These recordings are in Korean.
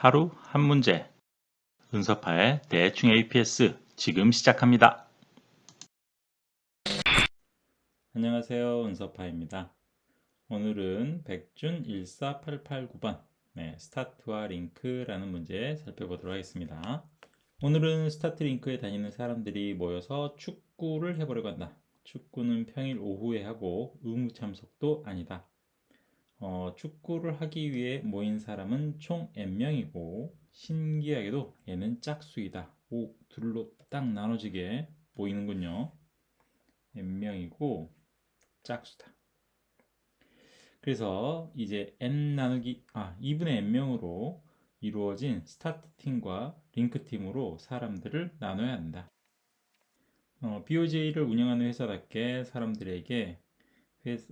하루 한 문제. 은서파의 대충 APS 지금 시작합니다. 안녕하세요. 은서파입니다. 오늘은 백준 14889번 스타트와 링크라는 문제 살펴보도록 하겠습니다. 오늘은 스타트 링크에 다니는 사람들이 모여서 축구를 해보려고 한다. 축구는 평일 오후에 하고 의무 참석도 아니다. 축구를 하기 위해 모인 사람은 총 N명이고 신기하게도 얘는 짝수이다. 둘로 딱 나눠지게 보이는군요. N명이고 짝수다. 그래서 이제 N 나누기 2분의 N명으로 이루어진 스타트 팀과 링크 팀으로 사람들을 나눠야 한다. BOJ를 운영하는 회사답게 사람들에게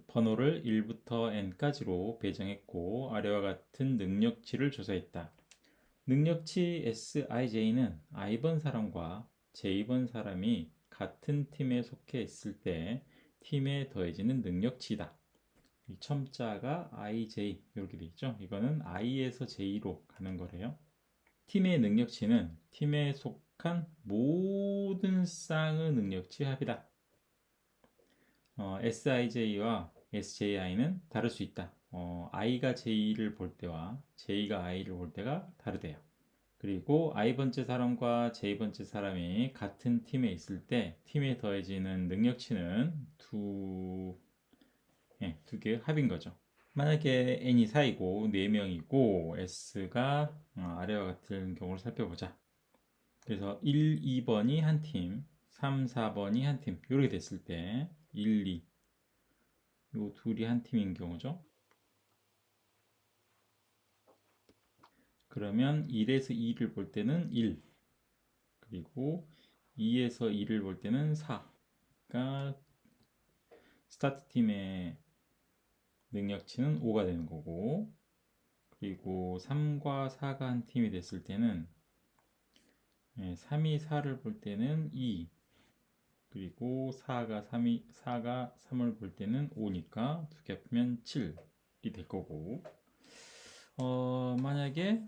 번호를 1부터 n까지로 배정했고 아래와 같은 능력치를 조사했다. 능력치 SIJ는 I번 사람과 J번 사람이 같은 팀에 속해 있을 때 팀에 더해지는 능력치다. 이 첨자가 IJ 이렇게 돼 있죠. 이거는 I에서 J로 가는 거래요. 팀의 능력치는 팀에 속한 모든 쌍의 능력치 합이다. SIJ와 SJI는 다를 수 있다. I가 J를 볼 때와 J가 I를 볼 때가 다르대요. 그리고 I번째 사람과 J번째 사람이 같은 팀에 있을 때 팀에 더해지는 능력치는 두 개의 합인 거죠. 만약에 N이 4이고 4명이고 S가 아래와 같은 경우를 살펴보자. 그래서 1, 2번이 한 팀, 3, 4번이 한 팀 이렇게 됐을 때 1, 2 요 둘이 한 팀인 경우죠. 그러면 1에서 2를 볼 때는 1, 그리고 2에서 2를 볼 때는 4가 스타트 팀의 능력치는 5가 되는 거고, 그리고 3과 4가 한 팀이 됐을 때는 3이 4를 볼 때는 2, 그리고 4가 3을 볼 때는 5니까 두 개 합하면 7이 될 거고, 만약에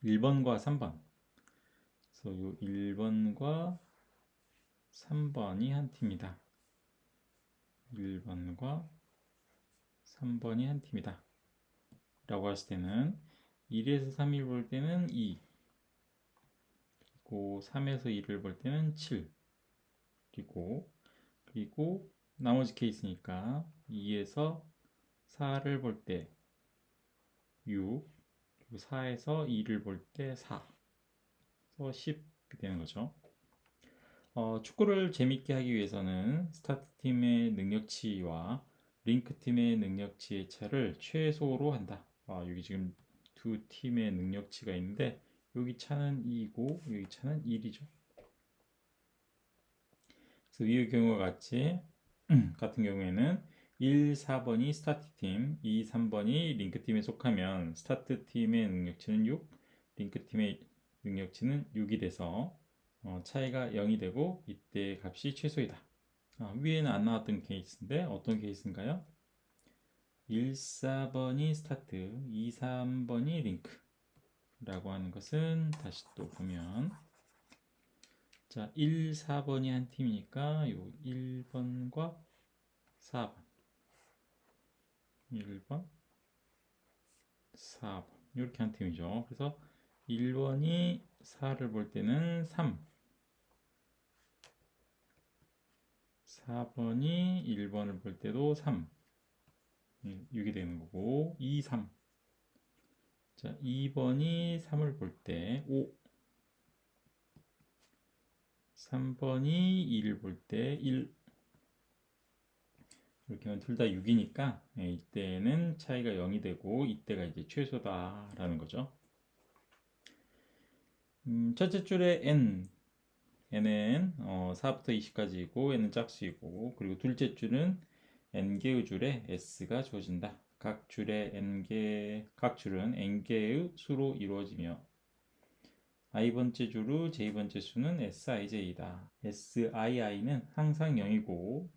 1번과 3번, 그래서 요 1번과 3번이 한 팀이다. 1번과 3번이 한 팀이다. 라고 했을 때는 1에서 3을 볼 때는 2, 그리고 3에서 2를 볼 때는 7, 그리고 나머지 케이스니까 2에서 4를 볼 때 6, 그리고 4에서 2를 볼 때 4, 그래서 10이 되는 거죠. 축구를 재밌게 하기 위해서는 스타트 팀의 능력치와 링크 팀의 능력치의 차를 최소로 한다. 여기 지금 두 팀의 능력치가 있는데 여기 차는 2이고 여기 차는 1이죠. 그래서 위의 경우와 같이 같은 경우에는 1, 4번이 스타트 팀, 2, 3번이 링크 팀에 속하면 스타트 팀의 능력치는 6, 링크 팀의 능력치는 6이 돼서 차이가 0이 되고 이때 값이 최소이다. 위에는 안 나왔던 케이스인데 어떤 케이스인가요? 1, 4번이 스타트, 2, 3번이 링크 라고 하는 것은 다시 또 보면 자 1, 4번이 한 팀이니까 요 1번과 4번 1번, 4번 이렇게 한 팀이죠. 그래서 1번이 4를 볼 때는 3, 4번이 1번을 볼 때도 3, 6이 되는 거고 2, 3. 자, 2번이 3을 볼 때 5, 3번이 2를 볼 때 1. 이렇게 하면 둘 다 6이니까 이때는 차이가 0이 되고 이때가 이제 최소다라는 거죠. 첫째 줄에 n은 4부터 20까지이고 n은 짝수이고, 그리고 둘째 줄은 n개의 줄에 s가 주어진다. 각 줄은 n개의 수로 이루어지며 i번째 줄의 j번째 수는 sij이다. sii는 항상 0이고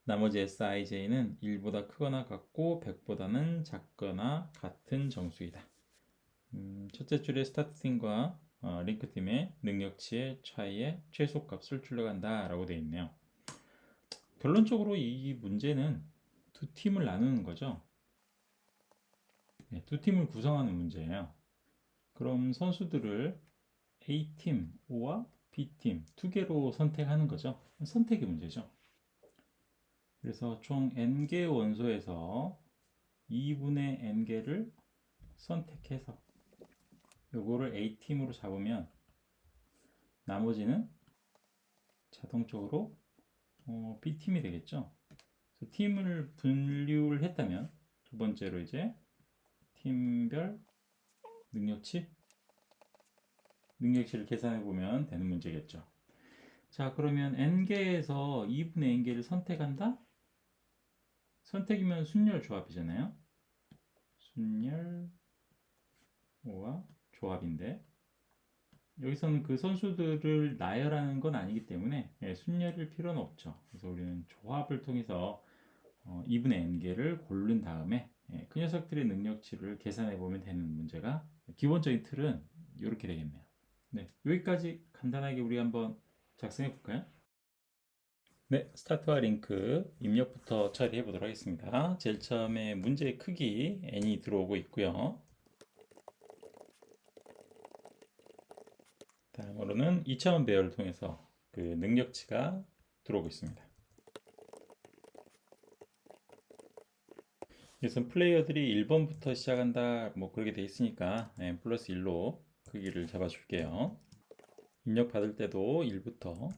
나머지 Sij는 1보다 크거나 같고 100보다는 작거나 같은 정수이다. 첫째 줄의 스타트팀과 링크팀의 능력치의 차이의 최소값을 출력한다 라고 되어 있네요. 결론적으로 이 문제는 두 팀을 나누는 거죠. 네, 두 팀을 구성하는 문제예요. 그럼 선수들을 A팀과 B팀 두 개로 선택하는 거죠. 선택의 문제죠. 그래서 총 n개 원소에서 2분의 n개를 선택해서 요거를 A팀으로 잡으면 나머지는 자동적으로 B팀이 되겠죠. 그래서 팀을 분류를 했다면 두 번째로 이제 팀별 능력치를 계산해 보면 되는 문제겠죠. 자, 그러면 n개에서 2분의 n개를 선택한다? 선택이면 순열 조합이잖아요. 순열과 조합인데 여기서는 그 선수들을 나열하는 건 아니기 때문에 순열일 필요는 없죠. 그래서 우리는 조합을 통해서 2분의 n개를 고른 다음에 그 녀석들의 능력치를 계산해 보면 되는 문제가 기본적인 틀은 이렇게 되겠네요. 네, 여기까지 간단하게 우리 한번 작성해 볼까요? 네, 스타트와 링크 입력부터 처리해 보도록 하겠습니다. 제일 처음에 문제의 크기 n이 들어오고 있고요. 다음으로는 2차원 배열을 통해서 그 능력치가 들어오고 있습니다. 여기서 플레이어들이 1번부터 시작한다 뭐 그렇게 돼 있으니까 플러스 1로 크기를 잡아 줄게요. 입력 받을 때도 1부터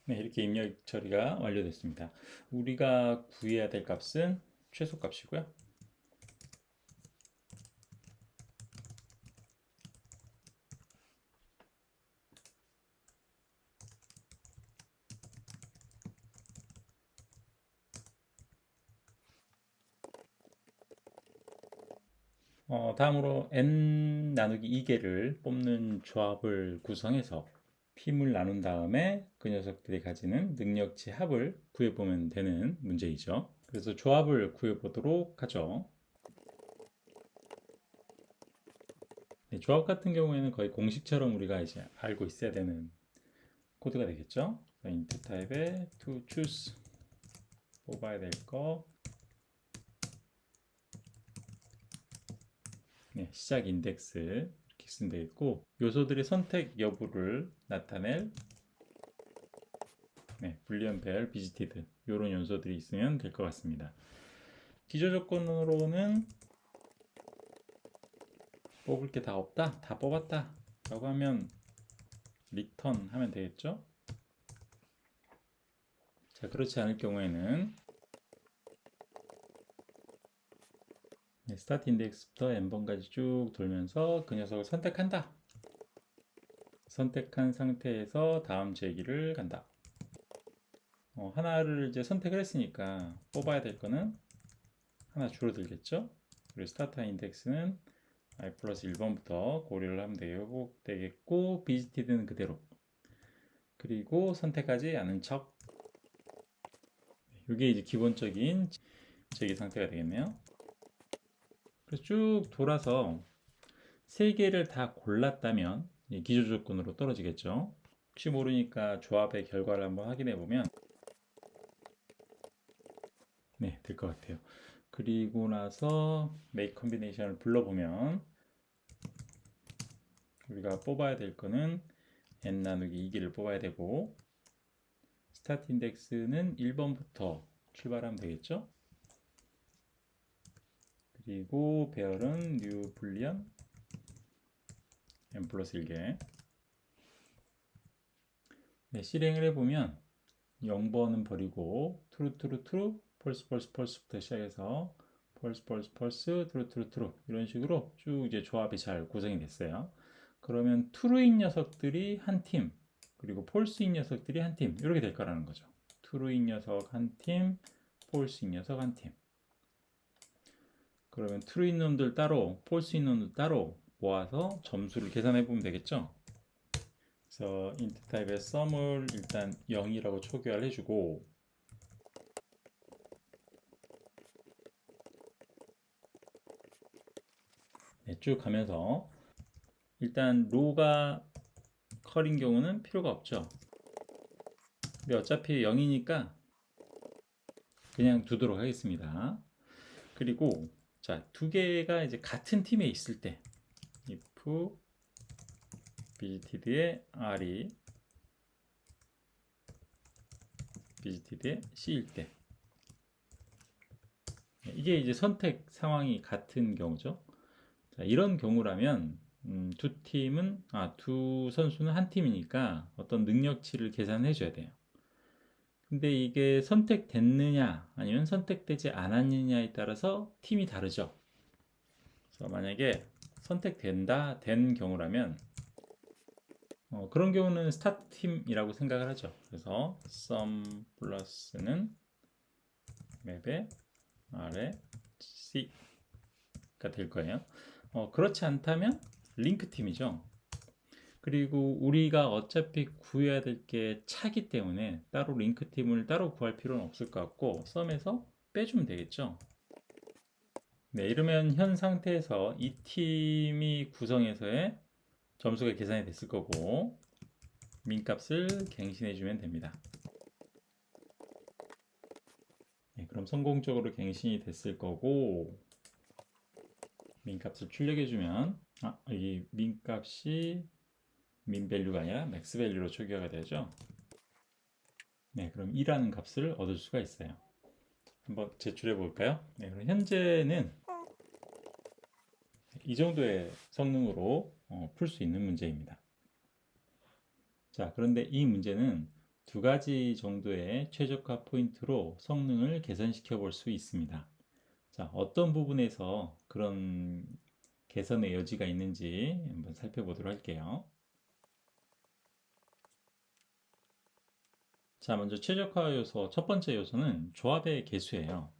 네, 이렇게 입력 처리가 완료됐습니다. 우리가 구해야 될 값은 최소값이고요. 다음으로 n 나누기 2개를 뽑는 조합을 구성해서 팀을 나눈 다음에 그 녀석들이 가지는 능력치 합을 구해보면 되는 문제이죠. 그래서 조합을 구해보도록 하죠. 네, 조합 같은 경우에는 거의 공식처럼 우리가 이제 알고 있어야 되는 코드가 되겠죠. int 타입에 to choose 뽑아야 될 거, 네, 시작 인덱스 이렇게 쓰면 되겠고 요소들의 선택 여부를 나타낼 불리언 배열 비지티드 이런 요소들이 있으면 될 것 같습니다. 기저 조건으로는 뽑을 게 다 없다, 다 뽑았다 라고 하면 리턴 하면 되겠죠. 자, 그렇지 않을 경우에는 스타트 인덱스부터 n번까지 쭉 돌면서 그 녀석을 선택한다. 선택한 상태에서 다음 제기를 간다. 하나를 이제 선택을 했으니까 뽑아야 될 거는 하나 줄어들겠죠. 그리고 스타트 인덱스는 i 플러스 1번부터 고려를 하면 되겠고 비지티드는 그대로, 그리고 선택하지 않은 척, 이게 이제 기본적인 제기 상태가 되겠네요. 그래서 쭉 돌아서 세 개를 다 골랐다면 기저 조건으로 떨어지겠죠. 혹시 모르니까 조합의 결과를 한번 확인해 보면 네, 될 것 같아요. 그리고 나서 make combination을 불러보면 우리가 뽑아야 될 거는 n 나누기 2개를 뽑아야 되고 스타트 인덱스는 1번부터 출발하면 되겠죠. 그리고 배열은 new boolean n 플러스 1개. 네, 실행을 해보면 0번은 버리고 true true true false false false부터 시작해서 false false false true true true 이런 식으로 쭉 이제 조합이 잘 구성이 됐어요. 그러면 true인 녀석들이 한 팀, 그리고 false인 녀석들이 한 팀, 이렇게 될 거라는 거죠. true인 녀석 한 팀, false인 녀석 한 팀. 그러면 true인 놈들 따로, false인 놈들 따로 모아서 점수를 계산해 보면 되겠죠. 그래서 int 타입의 sum을 일단 0이라고 초기화를 해주고, 네, 쭉 가면서 일단 로가 컬인 경우는 필요가 없죠. 근데 어차피 0이니까 그냥 두도록 하겠습니다. 그리고 자, 두 개가 이제 같은 팀에 있을 때 if visited의 R이 visited의 C일 때 이게 이제 선택 상황이 같은 경우죠. 자, 이런 경우라면 두 선수는 한 팀이니까 어떤 능력치를 계산해 줘야 돼요. 근데 이게 선택됐느냐 아니면 선택되지 않았느냐에 따라서 팀이 다르죠. 그래서 만약에 된 경우라면 그런 경우는 스타트 팀이라고 생각을 하죠. 그래서 sum 플러스는 맵의 아래 C가 될 거예요. 그렇지 않다면 링크 팀이죠. 그리고 우리가 어차피 구해야 될 게 차기 때문에 따로 링크 팀을 따로 구할 필요는 없을 것 같고 썸에서 빼주면 되겠죠. 네, 이러면 현 상태에서 이 팀이 구성해서의 점수가 계산이 됐을 거고 민값을 갱신해 주면 됩니다. 네, 그럼 성공적으로 갱신이 됐을 거고 민값을 출력해 주면 이 민값이 민밸류가 아니라 맥스밸류로 초기화가 되죠. 네, 그럼 2라는 값을 얻을 수가 있어요. 한번 제출해 볼까요? 네, 그럼 현재는 이 정도의 성능으로 풀 수 있는 문제입니다. 자, 그런데 이 문제는 두 가지 정도의 최적화 포인트로 성능을 개선시켜 볼 수 있습니다. 자, 어떤 부분에서 그런 개선의 여지가 있는지 한번 살펴보도록 할게요. 자, 먼저 최적화 요소 첫 번째 요소는 조합의 개수예요.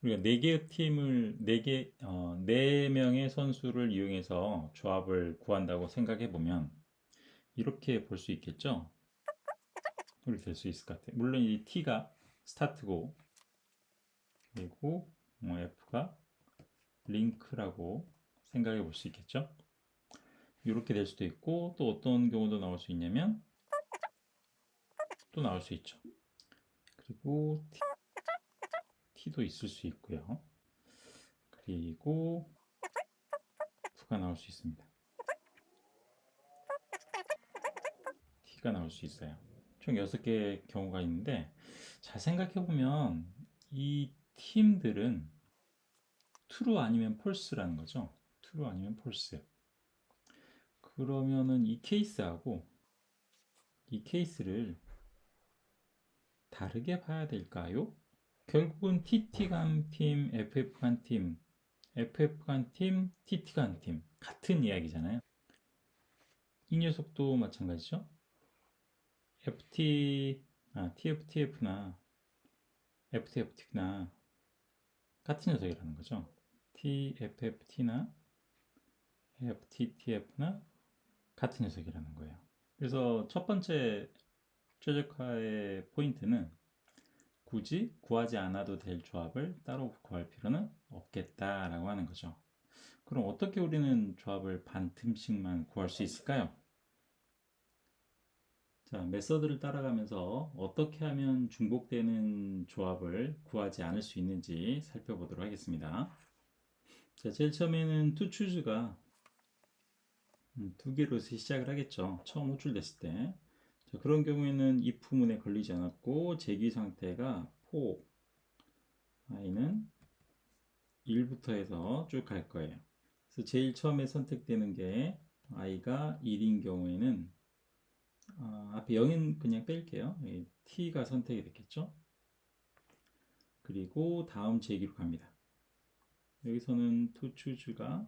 우리가 4개의 팀을 4명의 선수를 이용해서 조합을 구한다고 생각해 보면 이렇게 볼 수 있겠죠? 이렇게 될 수 있을 것 같아요. 물론 이 T가 스타트고 그리고 F가 링크라고 생각해 볼 수 있겠죠? 이렇게 될 수도 있고 또 어떤 경우도 나올 수 있냐면 또 나올 수 있죠. 그리고 T도 있을 수 있고요. 그리고 F가 나올 수 있습니다. T가 나올 수 있어요. 총 6개의 경우가 있는데 잘 생각해 보면 이 팀들은 true 아니면 false라는 거죠. true 아니면 false. 그러면은 이 케이스하고 이 케이스를 다르게 봐야 될까요? 결국은 TT 간 팀, FF 간 팀, FF 간 팀, TT 간 팀 같은 이야기잖아요. 이 녀석도 마찬가지죠. TFTF나 FTFT나 같은 녀석이라는 거죠. TFFT나 FTTF나 같은 녀석이라는 거예요. 그래서 첫 번째 최적화의 포인트는 굳이 구하지 않아도 될 조합을 따로 구할 필요는 없겠다라고 하는 거죠. 그럼 어떻게 우리는 조합을 반 틈씩만 구할 수 있을까요? 자, 메서드를 따라가면서 어떻게 하면 중복되는 조합을 구하지 않을 수 있는지 살펴보도록 하겠습니다. 자, 제일 처음에는 toChoose가 두 개로 시작을 하겠죠. 처음 호출됐을 때. 자, 그런 경우에는 if 문에 걸리지 않았고 제기 상태가 for i는 1부터 해서 쭉 갈 거예요. 그래서 제일 처음에 선택되는 게 i가 1인 경우에는 앞에 0은 그냥 뺄게요. t가 선택이 됐겠죠. 그리고 다음 제기로 갑니다. 여기서는 toChoose가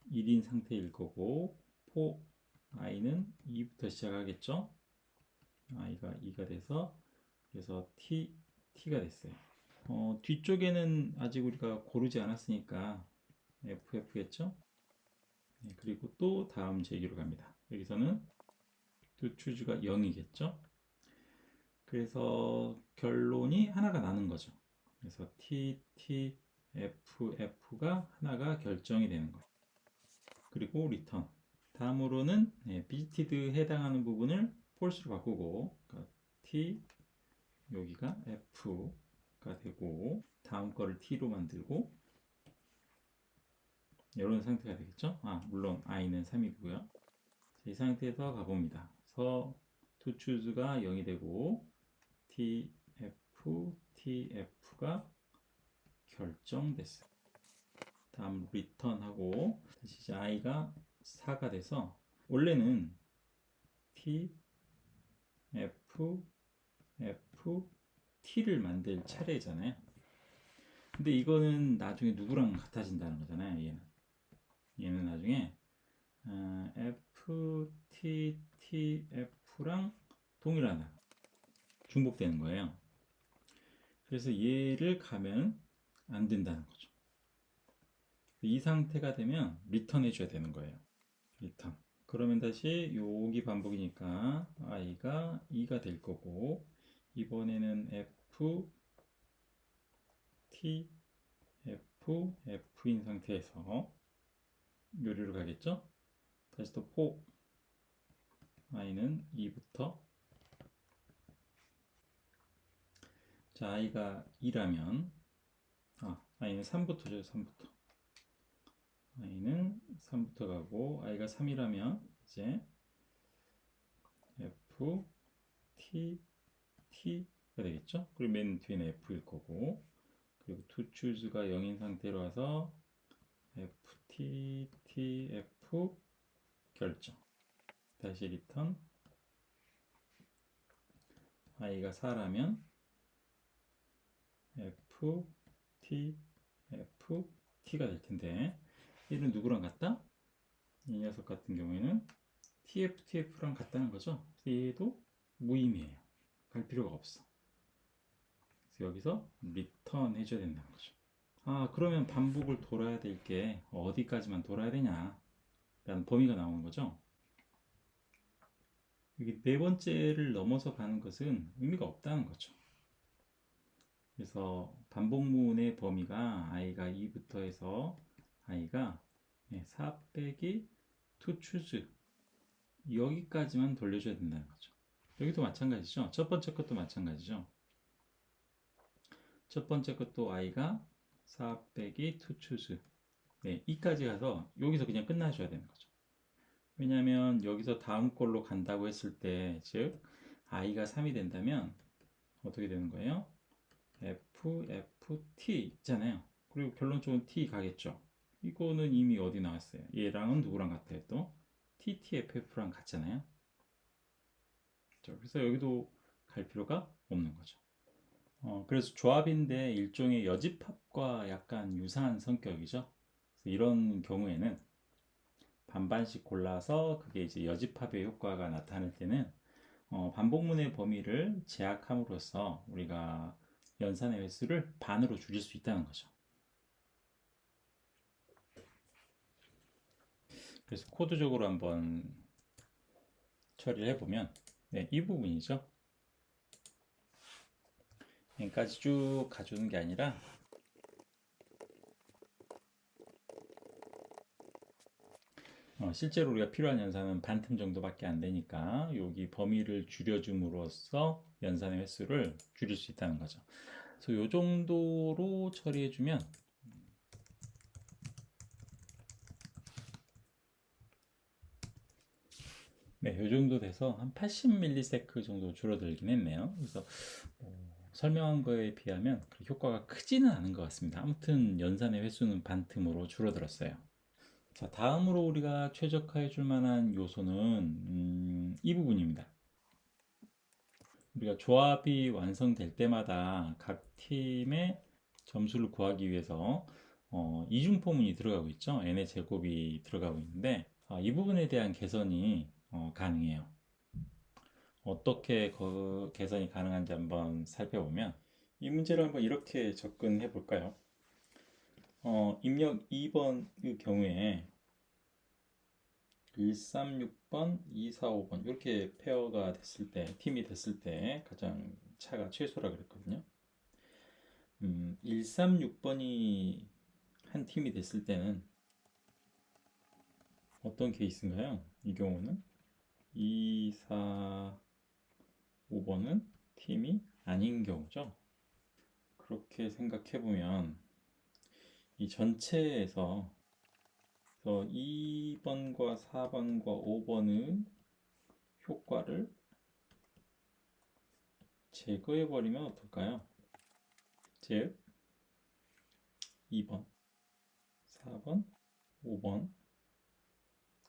1인 상태일 거고 for i는 2부터 시작하겠죠. i가 2가 돼서 그래서 t가 됐어요. 뒤쪽에는 아직 우리가 고르지 않았으니까 FF겠죠? 네, 그리고 또 다음 제기로 갑니다. 여기서는 to choose가 0이겠죠? 그래서 결론이 하나가 나는 거죠. 그래서 T, T, F, F가 하나가 결정이 되는 거예요. 그리고 return. 다음으로는 visited 해당하는 부분을 false로 바꾸고 그러니까 T 여기가 F가 되고 다음 거를 T로 만들고 이런 상태가 되겠죠? 물론 i는 3이고요. 이 상태에서 가봅니다. 그래서 to choose가 0이 되고 TF, TF가 결정됐어요. 다음 return 하고 다시 이제 i가 4가 돼서 원래는 T, F, F, T를 만들 차례잖아요. 근데 이거는 나중에 누구랑 같아진다는 거잖아요. 얘는 나중에 F, T, T, F랑 동일하다. 중복되는 거예요. 그래서 얘를 가면 안 된다는 거죠. 이 상태가 되면 리턴 해줘야 되는 거예요. 리턴. 그러면 다시 여기 반복이니까 i가 2가 될 거고 이번에는 f, t, f, f인 상태에서 요리로 가겠죠? 다시 또 for i는 2부터 자 i가 2라면 i는 3부터 줘요. 3부터 i는 3부터 가고 i가 3이라면 이제 f, t, t가 되겠죠? 그리고 맨 뒤에는 f일 거고 그리고 to choose가 0인 상태로 와서 ft, tf 결정 다시 리턴 i가 4라면 f, t, f, t가 될 텐데 얘는 누구랑 같다? 이 녀석 같은 경우에는 tf, tf랑 같다는 거죠. 얘도 무의미해요. 갈 필요가 없어. 그래서 여기서 리턴 해줘야 된다는 거죠. 그러면 반복을 돌아야 될 게 어디까지만 돌아야 되냐 라는 범위가 나오는 거죠. 여기 네 번째를 넘어서 가는 것은 의미가 없다는 거죠. 그래서 반복문의 범위가 i가 2부터 해서 i가 4 빼기 to choose 여기까지만 돌려줘야 된다는 거죠. 여기도 마찬가지죠. 첫 번째 것도 마찬가지죠. 첫 번째 것도 i가 4 빼기 to choose 2까지 가서 여기서 그냥 끝나줘야 되는 거죠. 왜냐하면 여기서 다음 걸로 간다고 했을 때, 즉 i가 3이 된다면 어떻게 되는 거예요? f, f, t 있잖아요. 그리고 결론적으로 t 가겠죠. 이거는 이미 어디 나왔어요? 얘랑은 누구랑 같아요? 또 t, t, f, f랑 같잖아요. 그래서 여기도 갈 필요가 없는 거죠. 그래서 조합인데 일종의 여집합과 약간 유사한 성격이죠. 이런 경우에는 반반씩 골라서 그게 이제 여집합의 효과가 나타날 때는 반복문의 범위를 제약함으로써 우리가 연산의 횟수를 반으로 줄일 수 있다는 거죠. 그래서 코드적으로 한번 처리를 해보면 이 부분이죠. 여기까지 쭉 가주는 게 아니라 실제로 우리가 필요한 연산은 반틈 정도밖에 안 되니까 여기 범위를 줄여줌으로써 연산의 횟수를 줄일 수 있다는 거죠. 그래서 이 정도로 처리해주면 이 정도 돼서 한 80ms 정도 줄어들긴 했네요. 그래서 설명한 거에 비하면 효과가 크지는 않은 것 같습니다. 아무튼 연산의 횟수는 반틈으로 줄어들었어요. 자, 다음으로 우리가 최적화해 줄 만한 요소는 이 부분입니다. 우리가 조합이 완성될 때마다 각 팀의 점수를 구하기 위해서 이중포문이 들어가고 있죠. n의 제곱이 들어가고 있는데 이 부분에 대한 개선이 가능해요. 어떻게 개선이 가능한지 한번 살펴보면 이 문제를 한번 이렇게 접근해 볼까요? 입력 2번의 경우에 136번, 245번 이렇게 페어가 됐을 때, 팀이 됐을 때 가장 차가 최소라 그랬거든요. 136번이 한 팀이 됐을 때는 어떤 케이스인가요? 이 경우는 2, 4, 5번은 팀이 아닌 경우죠. 그렇게 생각해 보면 이 전체에서 2번과 4번과 5번의 효과를 제거해 버리면 어떨까요? 즉 2번, 4번, 5번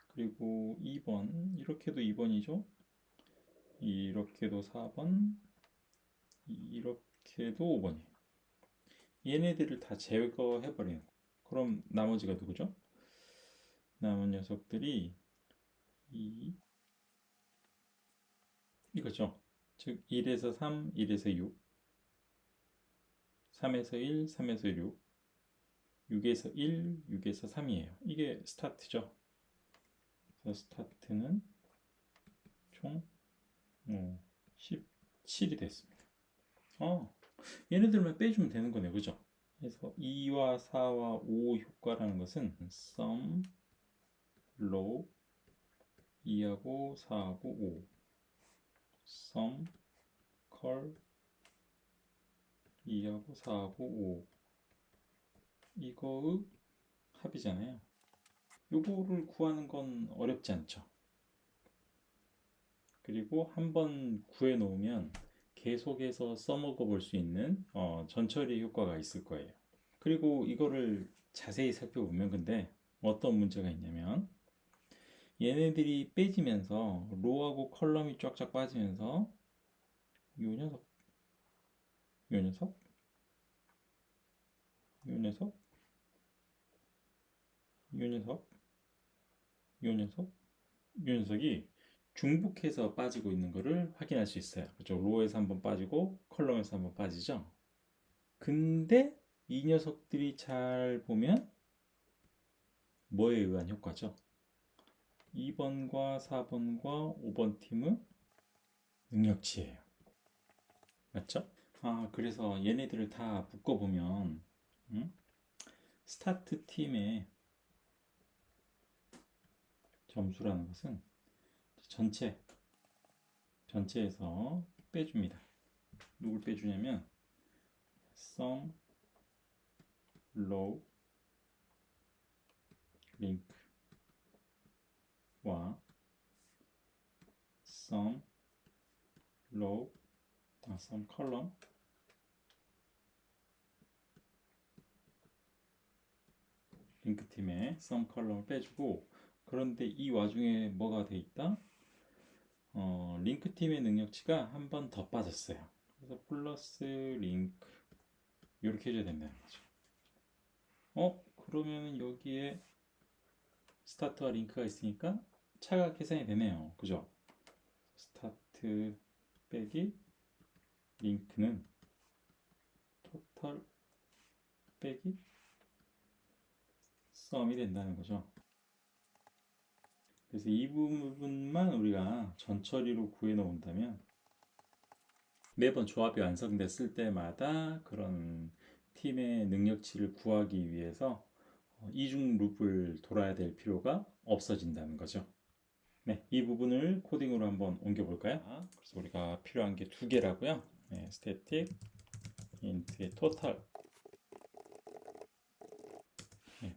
그리고 2번 이렇게도 2번이죠. 이렇게도 4번, 이렇게도 5번이에요. 얘네들을 다 제거해 버리는 거예요. 그럼 나머지가 누구죠? 남은 녀석들이 이거죠. 즉 1에서 3, 1에서 6, 3에서 1, 3에서 6, 6에서 1, 6에서 3이에요. 이게 스타트죠. 그래서 스타트는 총 17이 됐습니다. 얘네들만 빼주면 되는 거네요. 그죠? 그래서 2와 4와 5 효과라는 것은 sum, low, 2하고 4하고 5 sum, call, 2하고 4하고 5 이거의 합이잖아요. 요거를 구하는 건 어렵지 않죠. 그리고 한번 구해 놓으면 계속해서 써먹어 볼 수 있는 전처리 효과가 있을 거예요. 그리고 이거를 자세히 살펴보면 근데 어떤 문제가 있냐면 얘네들이 빼지면서 로하고 컬럼이 쫙쫙 빠지면서 요 녀석, 요 녀석, 요 녀석, 요 녀석, 요 녀석, 요 녀석이 중복해서 빠지고 있는 것을 확인할 수 있어요. 그렇죠? 로에서 한번 빠지고 컬럼에서 한번 빠지죠. 근데 이 녀석들이 잘 보면 뭐에 의한 효과죠? 2번과 4번과 5번 팀은 능력치예요. 맞죠? 그래서 얘네들을 다 묶어보면 스타트 팀의 점수라는 것은 전체에서 빼줍니다. 누굴 빼주냐면 sum, low, link와 sum, low, sum column 링크 팀의 sum column을 빼주고 그런데 이 와중에 뭐가 돼 있다? 링크 팀의 능력치가 한 번 더 빠졌어요. 그래서 플러스 링크 이렇게 해줘야 된다는 거죠. 그러면 여기에 스타트와 링크가 있으니까 차가 계산이 되네요. 그죠? 스타트 빼기 링크는 토탈 빼기 썸이 된다는 거죠. 그래서 이 부분만 우리가 전처리로 구해 놓는다면 매번 조합이 완성됐을 때마다 그런 팀의 능력치를 구하기 위해서 이중 룹을 돌아야 될 필요가 없어진다는 거죠. 네, 이 부분을 코딩으로 한번 옮겨볼까요? 그래서 우리가 필요한 게 두 개라고요. 네, static int의 total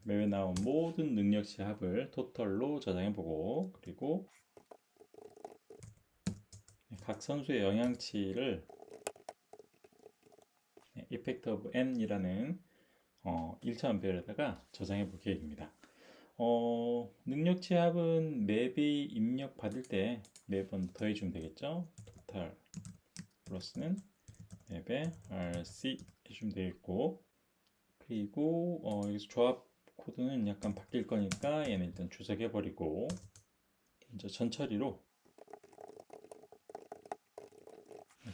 매회 나온 모든 능력치 합을 total로 저장해보고 그리고 각 선수의 영향치를 effect of n이라는 1차원 배열에다가 저장해 볼 계획입니다. 능력치 합은 맵이 입력 받을 때 매번 더해주면 되겠죠. total 플러스는 맵에 rc 해주면 되겠고 그리고 여기서 조합 코드는 약간 바뀔 거니까 얘는 일단 주석해 버리고 이제 전처리로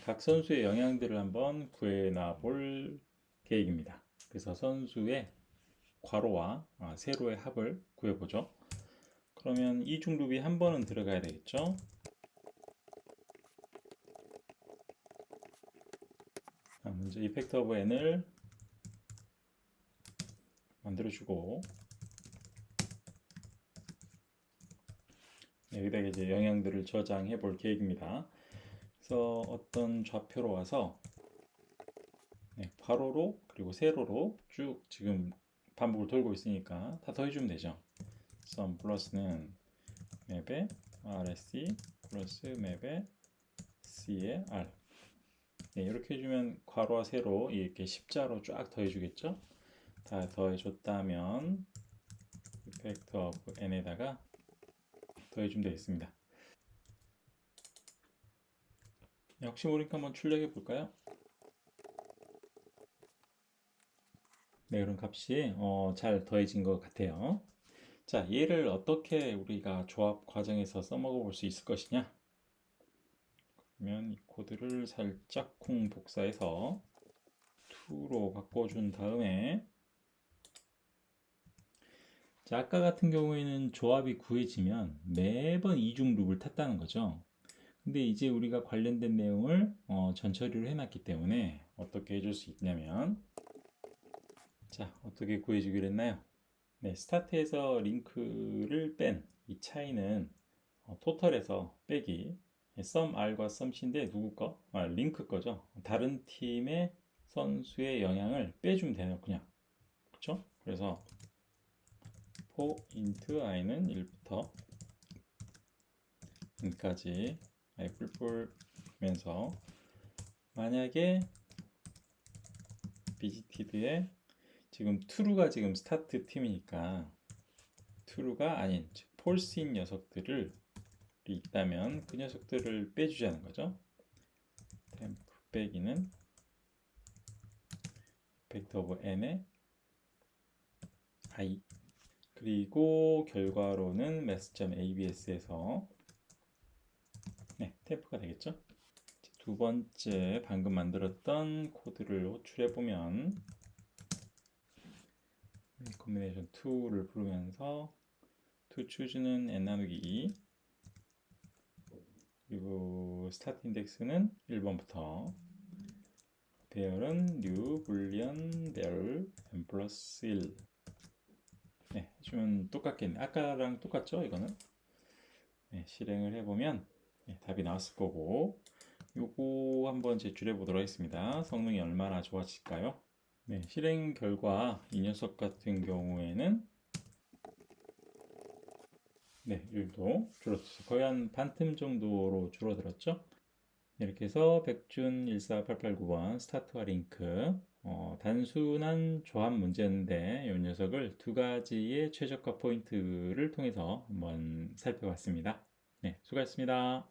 각 선수의 영향들을 한번 구해놔 볼 계획입니다. 그래서 선수의 괄호와 세로의 합을 구해보죠. 그러면 이중 루비 한 번은 들어가야 되겠죠. 먼저 이펙트 오브 n을 만들어주고, 여기다가 이제 영향들을 저장해 볼 계획입니다. 그래서 어떤 좌표로 와서 괄호로 그리고 세로로 쭉 지금 반복을 돌고 있으니까 다 더해주면 되죠. sum 플러스는 맵에 rsc 플러스 맵에 c에 r. 이렇게 해주면 괄호와 세로 이렇게 십자로 쫙 더해주겠죠. 다 더해줬다면 이펙트 오브 n에다가 더해주면 되겠습니다. 혹시 모르니까 한번 출력해 볼까요? 네, 그런 값이 잘 더해진 것 같아요. 자, 얘를 어떻게 우리가 조합 과정에서 써먹어 볼 수 있을 것이냐? 그러면 이 코드를 살짝 쿵 복사해서 2로 바꿔준 다음에, 자, 아까 같은 경우에는 조합이 구해지면 매번 이중 룹을 탔다는 거죠. 근데 이제 우리가 관련된 내용을 전처리를 해놨기 때문에 어떻게 해줄 수 있냐면, 자, 어떻게 구해주기로 했나요? 네, 스타트에서 링크를 뺀 이 차이는 토털에서 빼기, sum r과 sum c인데 누구 거? 링크 거죠. 다른 팀의 선수의 영향을 빼주면 되네요, 그냥. 그쵸? 그래서 for int i는 1부터 n까지 i 뿔뿔면서, 만약에 visited에 지금 true가 지금 스타트 팀이니까 true가 아닌 즉 false인 녀석들을 있다면 그 녀석들을 빼주자는 거죠. 템프 빼기는 벡터 오브 n의 i, 그리고 결과로는 math.abs에서 템프가 되겠죠. 두 번째 방금 만들었던 코드를 호출해 보면 combination 2를 부르면서 to choose는 n 나누기 2, 그리고 스타트 인덱스는 1번부터, 배열은 new boolean there n 플러스 1. 해주면 똑같겠네. 아까랑 똑같죠, 이거는. 실행을 해보면 답이 나왔을 거고, 요거 한번 제출해 보도록 하겠습니다. 성능이 얼마나 좋아질까요? 실행 결과 이 녀석 같은 경우에는 일도 줄어들었어요. 거의 한 반틈 정도로 줄어들었죠. 이렇게 해서 백준 14889번 스타트와 링크, 단순한 조합 문제였는데 이 녀석을 두 가지의 최적화 포인트를 통해서 한번 살펴봤습니다. 수고하셨습니다.